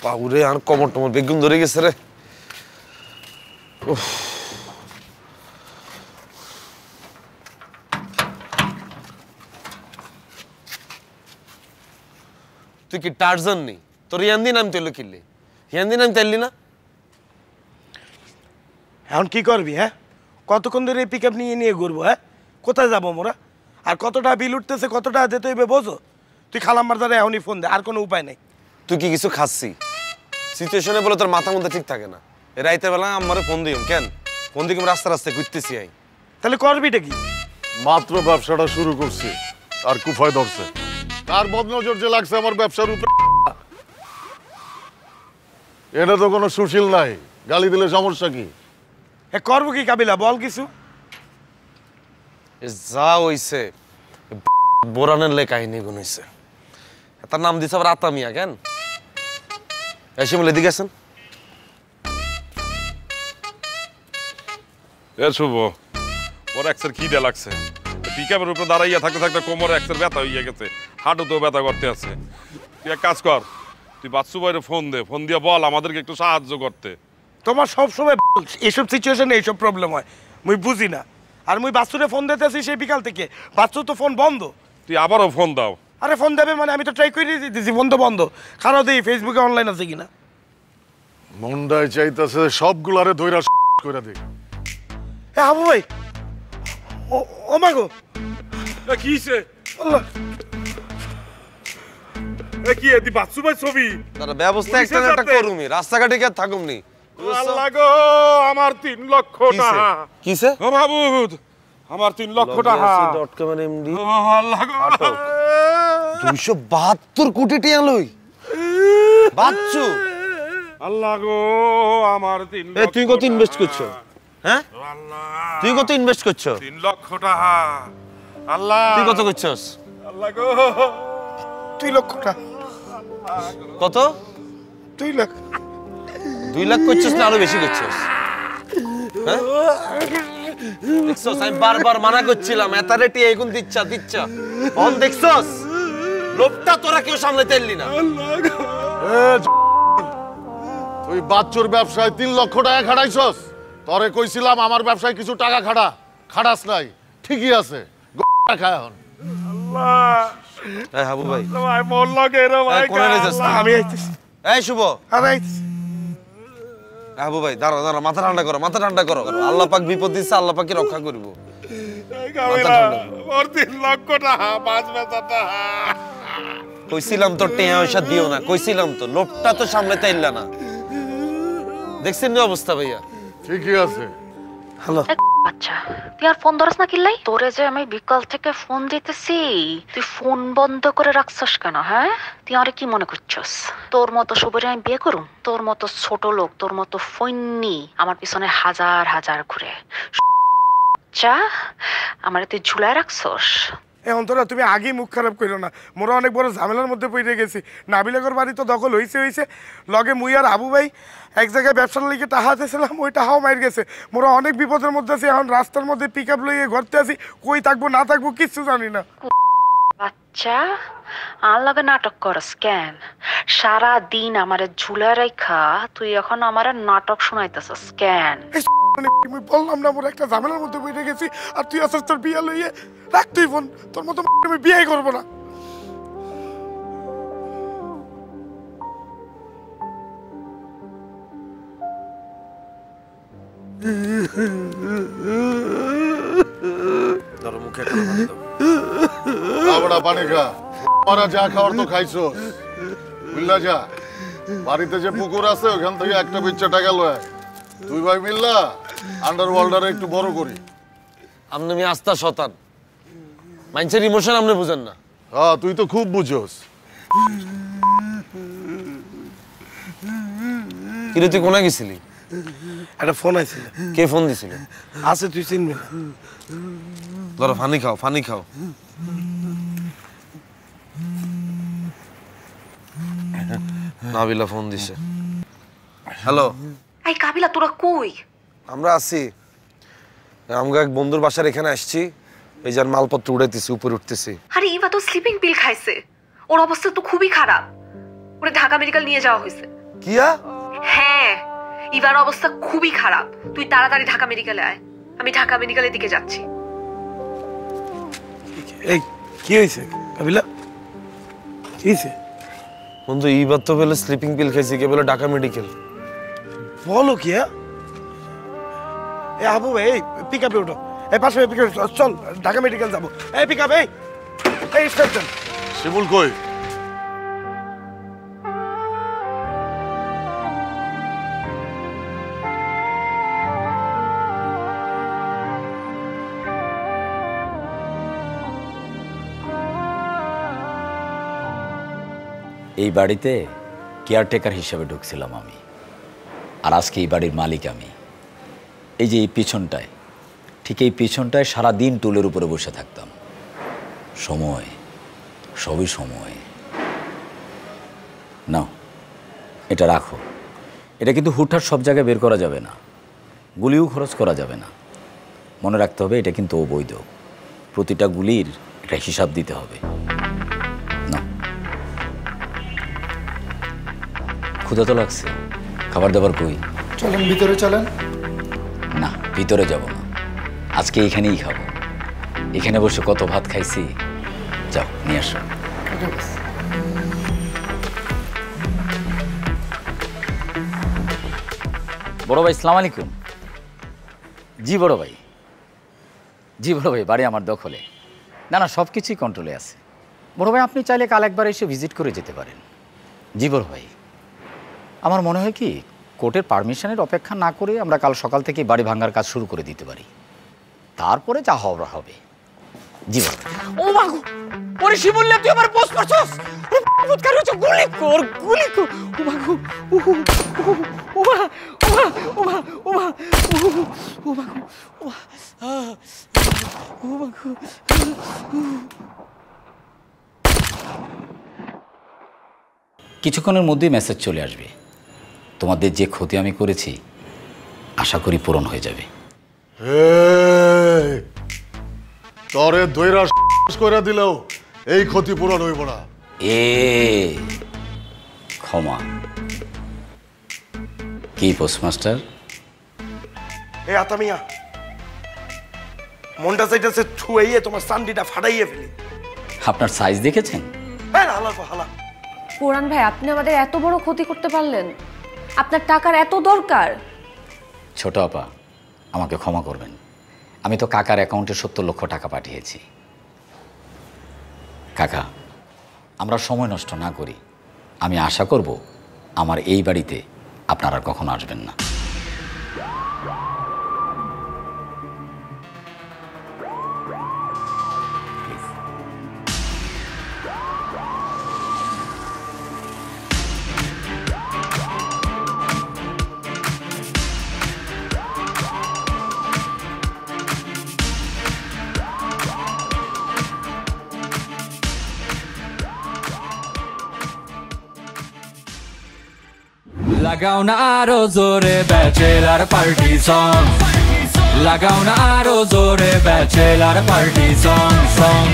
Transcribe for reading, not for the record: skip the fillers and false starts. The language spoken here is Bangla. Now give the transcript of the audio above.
বাবুরে আর কমর টমর বেগুন ধরে গেছে রে। তুই কি টার্জান নি? তোর ইয়ান্দি নাম তেল কিনলি, ইয়ান্দি নাম তেললি না? এখন কি করবি? হ্যাঁ, কতক্ষণ ধরে পিক আপ নিয়ে নিয়ে ঘুরবো? হ্যাঁ, কোথায় যাবো মোরা? আর কতটা বিল উঠতেছে, কতটা দিতে হইবে বোঝো? তুই খালাম্মার দ্বারা এখনই ফোন দে, আর কোনো উপায় নেই। তুই কি কিছু খাচ্ছি? সিচুয়েশনে বলে তোর মাথা মধ্যে ঠিক থাকে না। এ রাইতে বেলা আমারে ফোন দিও কেন? ফোন দিকে রাস্তা রাস্তায় ঘুরতেছি আই। তাহলে করবিটা কি? মাত্র ব্যবসাটা শুরু করছি আর কুফায় ধরছে। কার বদনজর যে লাগছে আমার ব্যবসার উপরে, এটা তো কোনো সুশীল নাই, গালি দিলে সমস্যা কি? এ করবো কি কাবিলা, বল কিছু। যা হইছে বোরানের লে কাহিনী গুনইছে। তার নাম দিছে আবার আতামিয়া কেন? এসে বলে এদিকে আসেন। এ শুভ, ওর এক্সের খিদে লাগছে। পিকআপের উপরে দাঁড়াইয়া থাকতে থাকতে কোমরে এক্সের ব্যথা হইয়া গেছে, হাঁটুতেও ব্যথা করতে আছে। তুই এক কাজ কর, তুই বাচ্চু ভাইরে ফোন দে, ফোন দিয়ে বল আমাদেরকে একটু সাহায্য করতে। তোমার সবসময় এইসব সিচুয়েশনে এইসব প্রবলেম হয়, মুই বুঝি না। আর মুই বাচ্চুরে ফোন দিতেছি সেই বিকাল থেকে, বাচ্চু তো ফোন বন্ধ। তুই আবারও ফোন দাও। আরে ফোন দেবে মানে আমি তো ট্রাই করে দিতেছি, ফোন তো বন্ধ। খারাপ দিই ফেসবুকে অনলাইন আছে কিনা। মন্ডায় চাইতেছে সবগুলারে ধইরা করে দিই। হ্যাঁ আবু ভাই, ও মাগো কি হইছে? আল্লাহ, এ কি এদি বাচ্চু ভাই ছবি? তার ব্যবস্থা একটা না একটা করুমি, রাস্তাঘাটে কি আর থাকুমনি। আল্লাহ গো, আমার 3 লক্ষ টাকা। কিসে? ও মাহবুব, আমার 3 লক্ষ টাকা। .com এর এমডি ও আল্লাহ গো, 272 কোটি টাকা লই বাচ্চু। আল্লাহ গো, আমার 3 এ লক্ষ। তুই কত ইনভেস্ট করছো? হ্যাঁ, আল্লাহ, তুই কত ইনভেস্ট করছো? 3 লক্ষ টাকা। আল্লাহ, তুই কত করছস? আল্লাহ গো, 2 লক্ষ টাকা। কত? 2 লাখ। 2 লাখ করছস না আরো বেশি করছস? হ্যাঁ, দেখছস আমি বারবার মানা করছিলাম এত রেটি এখন দিচ্ছা ফোন দেখছস? লোভটা তোরা কেউ সামলাতে পারলি না। তুই বাচ্চুর ব্যবসায় 3 লক্ষ টাকা খাটাইছস। তরে কইছিলাম আমার ব্যবসায় কিছু টাকা খাটাস নাই। ঠিকই আছে, খায় এখন। এই হাবু ভাই, ভাই মন লাগে রে ভাই। কোনে যাস? আমি আইতেছি। এই শুভ, আমি আইতেছি। হাবু ভাই দাঁড়া, মাথা ঠান্ডা করো। আল্লাহ পাক বিপদ দিচ্ছে, আল্লাহ পাকই রক্ষা করব। ওর 3 লক্ষ টাকা, 5 বেচা টাকা। কইছিলাম তো টেয়া পয়সা দিও না, কইছিলাম তো, লোভটা তো সামলাতে পারলা না। দেখছেন না অবস্থা ভাইয়া? ঠিকই আছে। হ্যালো, আচ্ছা তুই আর ফোন ধরস না কিল্লাই? তোরে যে আমি বিকাল থেকে ফোন দিতেছি, তুই ফোন বন্ধ করে রাখছস কেন? হ্যাঁ, তুই আরে কি মনে করছস তোর মতো শুভরে আমি বিয়ে করুম? তোর মতো ছোট লোক, তোর মতো ফৈন্নি আমার পিছনে হাজার হাজার ঘুরে, চা আমারে তুই ঝুলায় রাখছস। এখন তোরা তুমি আগেই মুখ খারাপ করো না। মোরা অনেক বড় ঝামেলার মধ্যে পড়ে গেছি। নাবিলাগর বাড়ি তো দখল হইছে, লগে মুই আর আবু ভাই এক জায়গায় ব্যবসার লিগে টাহা দিয়েছিলাম, ওই টাহাও মাইর গেছে। মোরা অনেক বিপদের মধ্যে আছি। এখন রাস্তার মধ্যে পিক আপ লইয়ে ঘরতে আছি, কই থাকবো না থাকবো কিচ্ছু জানি না। আচ্ছা আর লগে নাটক করস কেন? সারা দিন আমারে ঝুলায় রাখা তুই এখন আমারে নাটক শোনাইতেছস কেন? মুই বললাম না মোরা একটা ঝামেলার মধ্যে পড়ে গেছি, আর তুই আসছ তোর বিয়া লইয়ে। রাখ তুই ফোন, তোর মতো আমি বিয়াই করবো না। ধরো মুখে একটা পানি দাও। আবড়া পানি খা। মারা যা খাওয়ার তো খাইছস। বুঝলা যা, বাড়িতে যে পুকুর আছে ওখান থেকে একটা বিচ্ছা টাকা লয়। তুই ভাই মিল্লা আন্ডারওয়ার্ল্ডারে একটু বড় করি। আপনি আমি আস্থা শতান, মানুষের ইমোশন আপনি বুঝেন না। হ্যাঁ, তুই তো খুব বুঝোস। কিরে তুই কোনা গেছিলি? একটা ফোন আইছিল। কে ফোন দিছিল? আছে, তুই চিনবি না। ধরো ফানি খাও। নাবিলা ফোন দিছে। হ্যালো। এই কাবিলা তোরা কই? আমরা আছি, আমরা এক বন্ধুর বাসার এখানে আসছি। এই যার মালপত্র উড়াইতেছি, উপরে উঠতেছি। আরে ইভা তো স্লিপিং পিল খাইছে, ওর অবস্থা তো খুবই খারাপ। ওরে ঢাকা মেডিকেল নিয়ে যাওয়া হয়েছে। কিয়া? হ্যাঁ, ইভার অবস্থা খুবই খারাপ। তুই তাড়াতাড়ি ঢাকা মেডিকেলে আয়, আমি ঢাকা মেডিকেলের দিকে যাচ্ছি। এই কি হয়েছে কাবিলা? কি হয়েছে বন্ধু? এইবার তো বলে স্লিপিং পিল খাইছি, কে বলে ঢাকা মেডিকেল। বলো কি? এ আবু ভাই, পিক আপে উঠো, এই পাশে পিক আপে চল, ঢাকা মেডিকেল যাবো। এই পিক আপ, এই স্টেশন। শিমুল কই? এই বাড়িতে কেয়ারটেকার হিসেবে ঢুকছিলাম আমি, আর আজকে এই বাড়ির মালিক আমি। এই যে এই পিছনটায়, ঠিক এই পিছনটায় সারাদিন টুলের উপরে বসে থাকতাম। সময়, সবই সময়। নাও, এটা রাখো। এটা কিন্তু হুটহাট সব জায়গায় বের করা যাবে না, গুলিও খরচ করা যাবে না। মনে রাখতে হবে এটা কিন্তু অবৈধ, প্রতিটা গুলির একটা হিসাব দিতে হবে। নাও। ক্ষুধা তো লাগছে, খাবার দাবার কই? চলেন ভিতরে চলেন। না, ভিতরে যাব না, আজকে এখানেই খাবো। এখানে বসে কত ভাত খাইছি। যাও নিয়ে আসো। বড় ভাই, আসসালামু আলাইকুম। জি বড় ভাই, জি বড় ভাই, বাড়ি আমার দখলে। না না, সব কিছুই কন্ট্রোলে আছে। বড় ভাই, আপনি চাইলে কাল একবার এসে ভিজিট করে যেতে পারেন। জি বড় ভাই, আমার মনে হয় কি কোর্টের পারমিশনের অপেক্ষা না করে আমরা কাল সকাল থেকে বাড়ি ভাঙার কাজ শুরু করে দিতে পারি, তারপরে যা হওয়ার হবে। জি বড় ভাই। ও মা গো, ওরে শিবুল্লা, তুই আমার পোস্ট করছস? চমৎকার হচ্ছে, গুলি কর, গুলি কর। ও মা গো, ও মা, ও মা, ও মা, ও মা, ও মা, ও মা, ও মা গো। কিছুক্ষণের মধ্যেই মেসেজ চলে আসবে। তোমাদের যে ক্ষতি আমি করেছি আশা করি পূরণ হয়ে যাবে। তরে দইরা করে দিলেও এই ক্ষতি পূরণ হইব না। এ ক্ষমা কি পোস্টমাস্টার? এ আতামিয়া, মনটা চাইতেছে ছুঁয়ে তোমার চান্ডিটা ফাটাইয়ে ফেলি। আপনার সাইজ দেখেছেন? হ্যাঁ, হালা হালা। পুরান ভাই, আপনি আমাদের এত বড় ক্ষতি করতে পারলেন? আপনার টাকার এত দরকার? ছোট আপা, আমাকে ক্ষমা করবেন। আমি তো কাকার অ্যাকাউন্টে 70 লক্ষ টাকা পাঠিয়েছি। কাকা, আমরা সময় নষ্ট না করি। আমি আশা করব আমার এই বাড়িতে আপনারা আর কখনো আসবেন না। লাগাও না আরো জোরে ব্যাচেলার পার্টি সং, লাগাও না আরো জোরে ব্যাচেলার পার্টি সং।